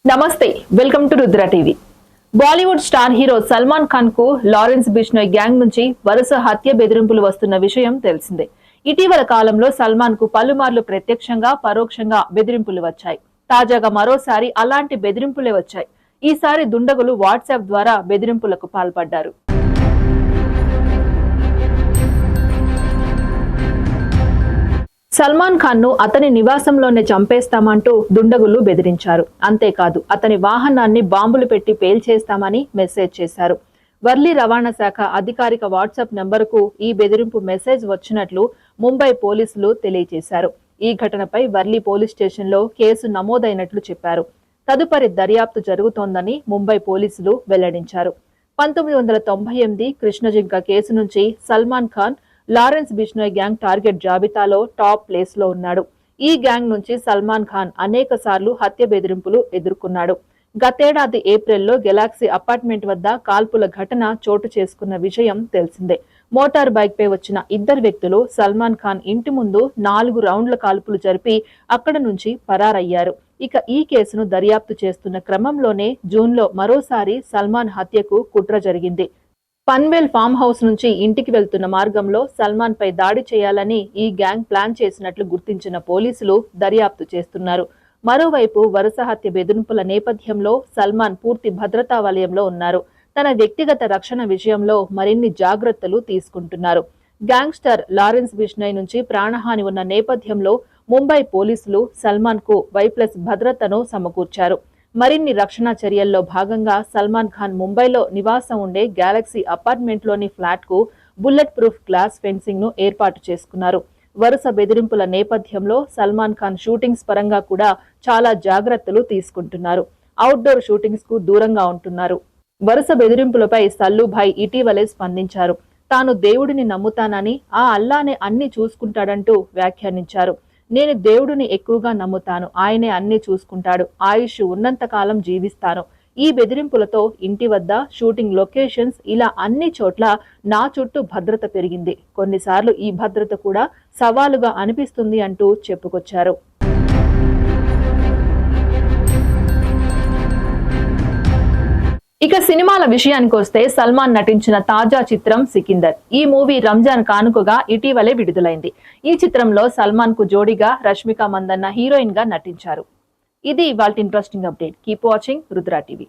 నమస్తే, welcome to Rudra TV. Bollywood star hero Salman Khan కు Lawrence Bishnoi gang నుంచి వరుస హత్య బెదిరింపులు వస్తున్న విషయం తెలిసిందే. ఇటీవల కాలంలో సల్మాన్ కు పలుమార్లు ప్రత్యక్షంగా పరోక్షంగా బెదిరింపులు వచ్చాయి. తాజాగా మరోసారి అలాంటి బెదిరింపులే వచ్చాయి. ఈసారి దుండగులు వాట్సాప్ ద్వారా బెదిరింపులకు పాల్పడ్డారు. సల్మాన్ ఖాన్ ను అతని నివాసంలోనే చంపేస్తామంటూ దుండగులు బెదిరించారు. అంతేకాదు అతని వాహనాన్ని బాంబులు పెట్టి పేల్చేస్తామని మెసేజ్ చేశారు. వర్లీ రవాణా శాఖ అధికారిక వాట్సాప్ నెంబరుకు ఈ బెదిరింపు మెసేజ్ వచ్చినట్లు ముంబై పోలీసులు తెలియజేశారు. ఈ ఘటనపై వర్లీ పోలీస్ స్టేషన్లో కేసు నమోదైనట్లు చెప్పారు. తదుపరి దర్యాప్తు జరుగుతోందని ముంబై పోలీసులు వెల్లడించారు. 1998 కృష్ణజింక కేసు నుంచి Salman Khan Lawrence Bishnoi gang target జాబితాలో టాప్ ప్లేస్ లో ఉన్నాడు. ఈ గ్యాంగ్ నుంచి సల్మాన్ ఖాన్ అనేక సార్లు హత్య బెదిరింపులు ఎదుర్కొన్నాడు. గతేడాది ఏప్రిల్లో గెలాక్సీ అపార్ట్మెంట్ వద్ద కాల్పుల ఘటన చోటు చేసుకున్న విషయం తెలిసిందే. మోటార్ బైక్ పై వచ్చిన ఇద్దరు వ్యక్తులు సల్మాన్ ఖాన్ ఇంటి ముందు 4 రౌండ్ల కాల్పులు జరిపి అక్కడ నుంచి పరారయ్యారు. ఇక ఈ కేసును దర్యాప్తు చేస్తున్న క్రమంలోనే జూన్లో మరోసారి సల్మాన్ హత్యకు కుట్ర జరిగింది. పన్వేల్ ఫామ్ హౌస్ నుంచి ఇంటికి వెళ్తున్న మార్గంలో సల్మాన్ పై దాడి చేయాలని ఈ గ్యాంగ్ ప్లాన్ చేసినట్లు గుర్తించిన పోలీసులు దర్యాప్తు చేస్తున్నారు. మరోవైపు వరుస హత్య బెదిరింపుల నేపథ్యంలో సల్మాన్ పూర్తి భద్రతా వలయంలో ఉన్నారు. తన వ్యక్తిగత రక్షణ విషయంలో మరిన్ని జాగ్రత్తలు తీసుకుంటున్నారు. గ్యాంగ్స్టర్ లారెన్స్ బిష్నోయ్ నుంచి ప్రాణహాని ఉన్న నేపథ్యంలో ముంబై పోలీసులు సల్మాన్ కు Y+ భద్రతను సమకూర్చారు. మరిన్ని రక్షణ చర్యల్లో భాగంగా సల్మాన్ ఖాన్ ముంబైలో నివాసం ఉండే గెలాక్సీ అపార్ట్మెంట్ లోని ఫ్లాట్ కు బుల్లెట్ ప్రూఫ్ గ్లాస్ ఫెన్సింగ్ ను ఏర్పాటు చేసుకున్నారు. వరుస బెదిరింపుల నేపథ్యంలో సల్మాన్ ఖాన్ షూటింగ్స్ పరంగా కూడా చాలా జాగ్రత్తలు తీసుకుంటున్నారు. అవుట్డోర్ షూటింగ్స్ కు దూరంగా ఉంటున్నారు. వరుస బెదిరింపులపై సల్లూభాయ్ ఇటీవలే స్పందించారు. తాను దేవుడిని నమ్ముతానని, ఆ అల్లానే అన్ని చూసుకుంటాడంటూ వ్యాఖ్యానించారు. నేను దేవుడిని ఎక్కువగా నమ్ముతాను, ఆయనే అన్ని చూసుకుంటాడు, ఆయుష్ ఉన్నంత కాలం జీవిస్తాను. ఈ బెదిరింపులతో ఇంటి వద్ద, షూటింగ్ లొకేషన్స్ ఇలా అన్ని చోట్ల నా చుట్టూ భద్రత పెరిగింది. కొన్నిసార్లు ఈ భద్రత కూడా సవాలుగా అనిపిస్తుంది అంటూ చెప్పుకొచ్చారు. ఇక సినిమాల విషయానికి వస్తే సల్మాన్ నటించిన తాజా చిత్రం సికిందర్. ఈ మూవీ రంజాన్ కానుకగా ఇటీవలే విడుదలైంది. ఈ చిత్రంలో సల్మాన్ కు జోడీగా రష్మిక మందన్న హీరోయిన్ గా నటించారు. ఇది ఇవాల్టి interesting update. Keep watching Rudra TV.